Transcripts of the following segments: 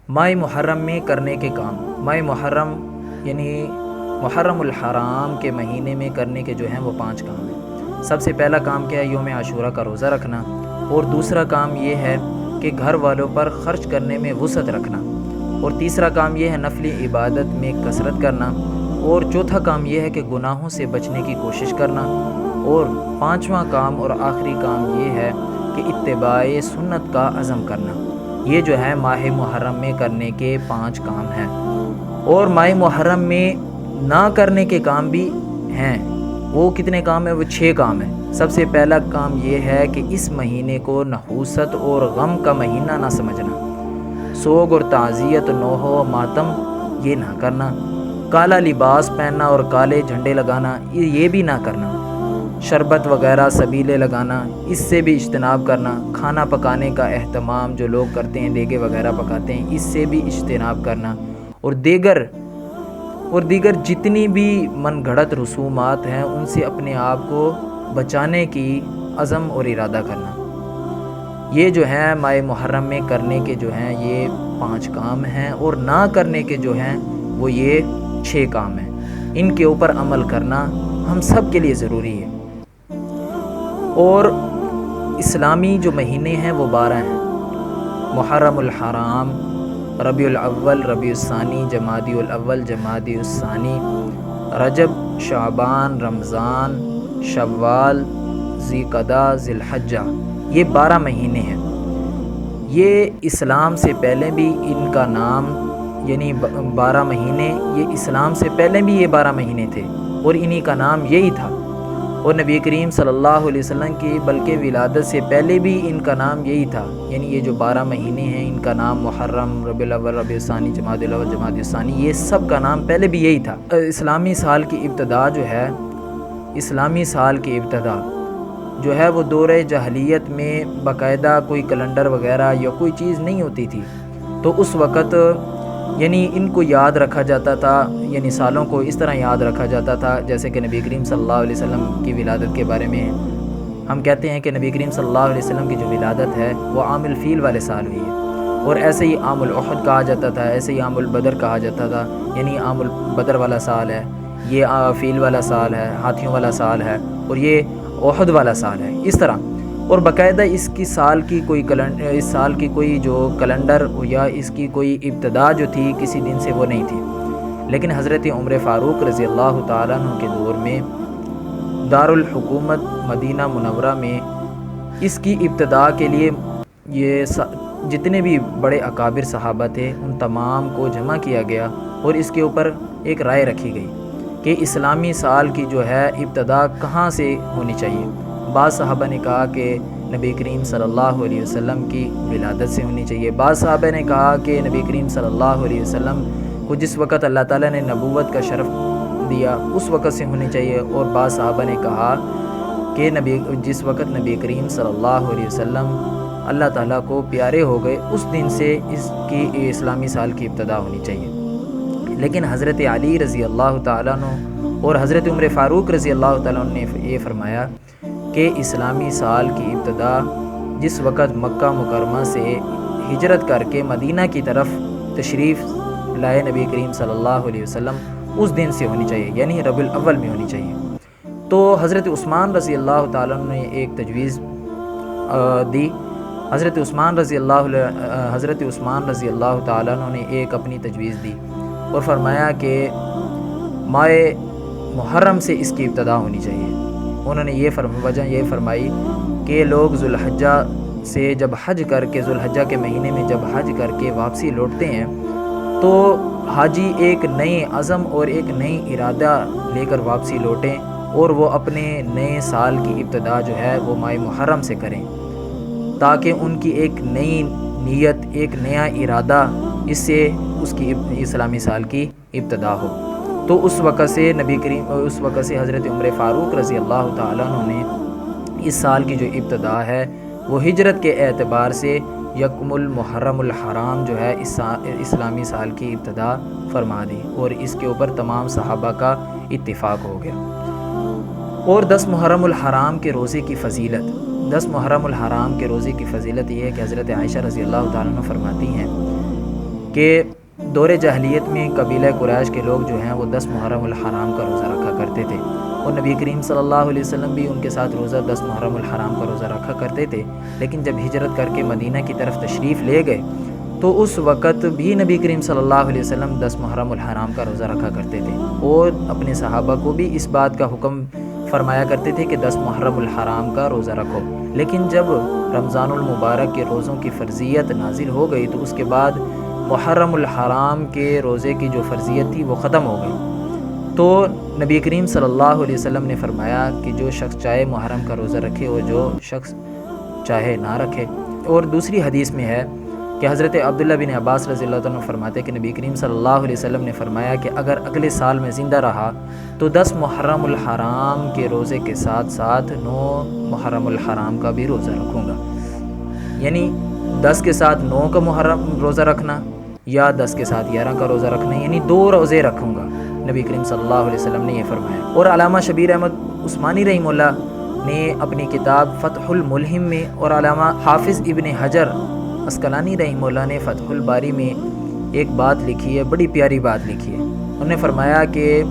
ماہ محرم میں کرنے کے کام۔ ماہ محرم یعنی محرم الحرام کے مہینے میں کرنے کے جو ہیں وہ 5 کام ہیں۔ سب سے پہلا کام کیا ہے؟ یوم عاشورہ کا روزہ رکھنا، اور دوسرا کام یہ ہے کہ گھر والوں پر خرچ کرنے میں وسعت رکھنا، اور تیسرا کام یہ ہے نفلی عبادت میں کثرت کرنا، اور چوتھا کام یہ ہے کہ گناہوں سے بچنے کی کوشش کرنا، اور 5واں کام اور آخری کام یہ ہے کہ اتباع سنت کا عزم کرنا۔ یہ جو ہے ماہ محرم میں کرنے کے 5 کام ہیں۔ اور ماہ محرم میں نہ کرنے کے کام بھی ہیں۔ وہ کتنے کام ہیں؟ وہ 6 کام ہیں۔ سب سے پہلا کام یہ ہے کہ اس مہینے کو نحوست اور غم کا مہینہ نہ سمجھنا، سوگ اور تعزیت، نوح و ماتم یہ نہ کرنا، کالا لباس پہننا اور کالے جھنڈے لگانا یہ بھی نہ کرنا، شربت وغیرہ سبیلے لگانا اس سے بھی اجتناب کرنا، کھانا پکانے کا اہتمام جو لوگ کرتے ہیں، دیگے وغیرہ پکاتے ہیں، اس سے بھی اجتناب کرنا، اور دیگر جتنی بھی من گھڑت رسومات ہیں ان سے اپنے آپ کو بچانے کی عزم اور ارادہ کرنا۔ یہ جو ہیں ماہ محرم میں کرنے کے جو ہیں یہ 5 کام ہیں، اور نہ کرنے کے جو ہیں وہ یہ 6 کام ہیں۔ ان کے اوپر عمل کرنا ہم سب کے لیے ضروری ہے۔ اور اسلامی جو مہینے ہیں وہ 12 ہیں: محرم الحرام، ربیع الاول، ربیع الثانی، جمادی الاول، جمادی الثانی، رجب، شعبان، رمضان، شوال، ذی القعدہ، ذی الحجہ، یہ 12 مہینے ہیں۔ یہ اسلام سے پہلے بھی ان کا نام یعنی 12 مہینے، یہ اسلام سے پہلے بھی یہ 12 مہینے تھے اور انہی کا نام یہی تھا، اور نبی کریم صلی اللہ علیہ وسلم کی بلکہ ولادت سے پہلے بھی ان کا نام یہی تھا۔ یعنی یہ جو 12 مہینے ہیں ان کا نام محرم، ربیع الاول، ربیع الثانی، جمادی الاول، جمادی الثانی، یہ سب کا نام پہلے بھی یہی تھا۔ اسلامی سال کی ابتدا جو ہے وہ دور جاہلیت میں باقاعدہ کوئی کیلنڈر وغیرہ یا کوئی چیز نہیں ہوتی تھی، تو اس وقت یعنی ان کو یاد رکھا جاتا تھا، یعنی سالوں کو اس طرح یاد رکھا جاتا تھا جیسے کہ نبی کریم صلی اللہ علیہ وسلم کی ولادت کے بارے میں ہم کہتے ہیں کہ نبی کریم صلی اللہ علیہ وسلم کی جو ولادت ہے وہ عام الفیل والے سال ہوئی ہے، اور ایسے ہی عام الاحد کہا جاتا تھا، ایسے ہی عام البدر کہا جاتا تھا، یعنی عام البدر والا سال ہے، یہ فیل والا سال ہے، ہاتھیوں والا سال ہے، اور یہ احد والا سال ہے، اس طرح۔ اور باقاعدہ اس سال کی کوئی جو کیلنڈر یا اس کی کوئی ابتدا جو تھی کسی دن سے وہ نہیں تھی، لیکن حضرت عمر فاروق رضی اللہ تعالیٰ عنہ کے دور میں دارالحکومت مدینہ منورہ میں اس کی ابتدا کے لیے یہ جتنے بھی بڑے اکابر صحابہ تھے ان تمام کو جمع کیا گیا، اور اس کے اوپر ایک رائے رکھی گئی کہ اسلامی سال کی جو ہے ابتدا کہاں سے ہونی چاہیے۔ بعض صحابہ نے کہا کہ نبی کریم صلی اللہ علیہ وسلم کی ولادت سے ہونی چاہیے، بعض صحابہ نے کہا کہ نبی کریم صلی اللہ علیہ وسلم کو جس وقت اللہ تعالیٰ نے نبوت کا شرف دیا اس وقت سے ہونی چاہیے، اور بعض صحابہ نے کہا کہ جس وقت نبی کریم صلی اللہ علیہ وسلم اللہ تعالیٰ کو پیارے ہو گئے اس دن سے اس کی اسلامی سال کی ابتدا ہونی چاہیے۔ لیکن حضرت علی رضی اللہ تعالیٰ عنہ اور حضرت عمر فاروق رضی اللہ تعالیٰ عنہ نے یہ فرمایا کہ اسلامی سال کی ابتدا جس وقت مکہ مکرمہ سے ہجرت کر کے مدینہ کی طرف تشریف لائے نبی کریم صلی اللہ علیہ وسلم اس دن سے ہونی چاہیے، یعنی ربیع الاول میں ہونی چاہیے۔ تو حضرت عثمان رضی اللہ تعالیٰ عنہ نے ایک تجویز دی، حضرت عثمان رضی اللہ تعالیٰ عنہ نے ایک اپنی تجویز دی اور فرمایا کہ ماہ محرم سے اس کی ابتدا ہونی چاہیے۔ انہوں نے وجہ یہ فرمائی کہ لوگ ذوالحجہ سے جب حج کر کے ذوالحجہ کے مہینے میں جب حج کر کے واپسی لوٹتے ہیں تو حاجی ایک نئے عزم اور ایک نئی ارادہ لے کر واپسی لوٹیں، اور وہ اپنے نئے سال کی ابتدا جو ہے وہ ماہ محرم سے کریں، تاکہ ان کی ایک نئی نیت، ایک نیا ارادہ اس سے اس کی اسلامی سال کی ابتدا ہو۔ تو اس وقت سے حضرت عمر فاروق رضی اللہ تعالیٰ عنہ نے اس سال کی جو ابتدا ہے وہ ہجرت کے اعتبار سے یکم المحرم الحرام جو ہے اسلامی سال کی ابتدا فرما دی، اور اس کے اوپر تمام صحابہ کا اتفاق ہو گیا۔ اور 10 محرم الحرام کے روزے کی فضیلت، 10 محرم الحرام کے روزے کی فضیلت یہ ہے کہ حضرت عائشہ رضی اللہ تعالیٰ عنہ فرماتی ہیں کہ دور جاہلیت میں قبیلہ قریش کے لوگ جو ہیں وہ 10 محرم الحرام کا روزہ رکھا کرتے تھے، اور نبی کریم صلی اللہ علیہ وسلم بھی ان کے ساتھ روزہ 10 محرم الحرام کا روزہ رکھا کرتے تھے۔ لیکن جب ہجرت کر کے مدینہ کی طرف تشریف لے گئے تو اس وقت بھی نبی کریم صلی اللہ علیہ وسلم 10 محرم الحرام کا روزہ رکھا کرتے تھے، اور اپنے صحابہ کو بھی اس بات کا حکم فرمایا کرتے تھے کہ 10 محرم الحرام کا روزہ رکھو۔ لیکن جب رمضان المبارک کے روزوں کی فرضیت نازل ہو گئی تو اس کے بعد محرم الحرام کے روزے کی جو فرضیت تھی وہ ختم ہو گئی، تو نبی کریم صلی اللہ علیہ وسلم نے فرمایا کہ جو شخص چاہے محرم کا روزہ رکھے اور جو شخص چاہے نہ رکھے۔ اور دوسری حدیث میں ہے کہ حضرت عبداللہ بن عباس رضی اللہ عنہ فرماتے کہ نبی کریم صلی اللہ علیہ وسلم نے فرمایا کہ اگر اگلے سال میں زندہ رہا تو 10 محرم الحرام کے روزے کے ساتھ ساتھ 9 محرم الحرام کا بھی روزہ رکھوں گا، یعنی 10 کے ساتھ 9 کا محرم روزہ رکھنا یا 10 کے ساتھ 11 کا روزہ رکھنا، یعنی 2 روزے رکھوں گا، نبی کریم صلی اللہ علیہ وسلم نے یہ فرمایا۔ اور علامہ شبیر احمد عثمانی رحمہ اللہ نے اپنی کتاب فتح الملہم میں، اور علامہ حافظ ابن حجر عسقلانی رحمہ اللہ نے فتح الباری میں ایک بات لکھی ہے، بڑی پیاری بات لکھی ہے۔ انہوں نے فرمایا کہ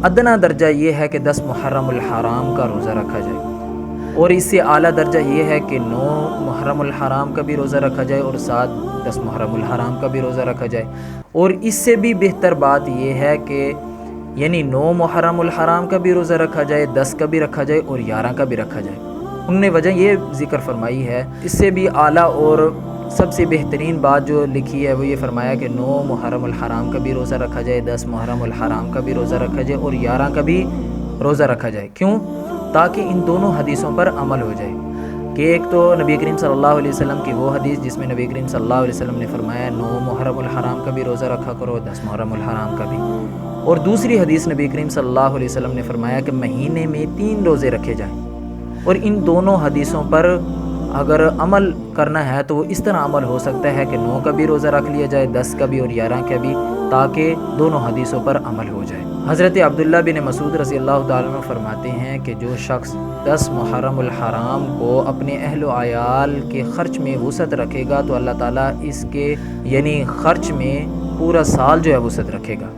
ادنا درجہ یہ ہے کہ 10 محرم الحرام کا روزہ رکھا جائے، اور اس سے اعلیٰ درجہ یہ ہے کہ 9 محرم الحرام کا بھی روزہ رکھا جائے اور ساتھ 10 محرم الحرام کا بھی روزہ رکھا جائے، اور اس سے بھی بہتر بات یہ ہے کہ یعنی 9 محرم الحرام کا بھی روزہ رکھا جائے، 10 کا بھی رکھا جائے اور 11 کا بھی رکھا جائے۔ انہوں نے وجہ یہ ذکر فرمائی ہے، اس سے بھی اعلیٰ اور سب سے بہترین بات جو لکھی ہے وہ یہ فرمایا کہ 9 محرم الحرام کا بھی روزہ رکھا جائے، 10 محرم الحرام کا بھی روزہ رکھا جائے اور 11 کا بھی روزہ رکھا جائے۔ کیوں؟ تاکہ ان دونوں حدیثوں پر عمل ہو جائے، کہ ایک تو نبی کریم صلی اللہ علیہ وسلم کی وہ حدیث جس میں نبی کریم صلی اللہ علیہ وسلم نے فرمایا 9 محرم الحرام کا بھی روزہ رکھا کرو، 10 محرم الحرام کا بھی، اور دوسری حدیث نبی کریم صلی اللہ علیہ وسلم نے فرمایا کہ مہینے میں 3 روزے رکھے جائیں۔ اور ان دونوں حدیثوں پر اگر عمل کرنا ہے تو وہ اس طرح عمل ہو سکتا ہے کہ 9 کا بھی روزہ رکھ لیا جائے، 10 کا بھی اور 11 کا بھی، تاکہ دونوں حدیثوں پر عمل ہو جائے۔ حضرت عبداللہ بن مسعود رضی اللہ تعالیٰ عنہ فرماتے ہیں کہ جو شخص 10 محرم الحرام کو اپنے اہل و عیال کے خرچ میں وسعت رکھے گا تو اللہ تعالیٰ اس کے یعنی خرچ میں پورا سال جو ہے وسعت رکھے گا۔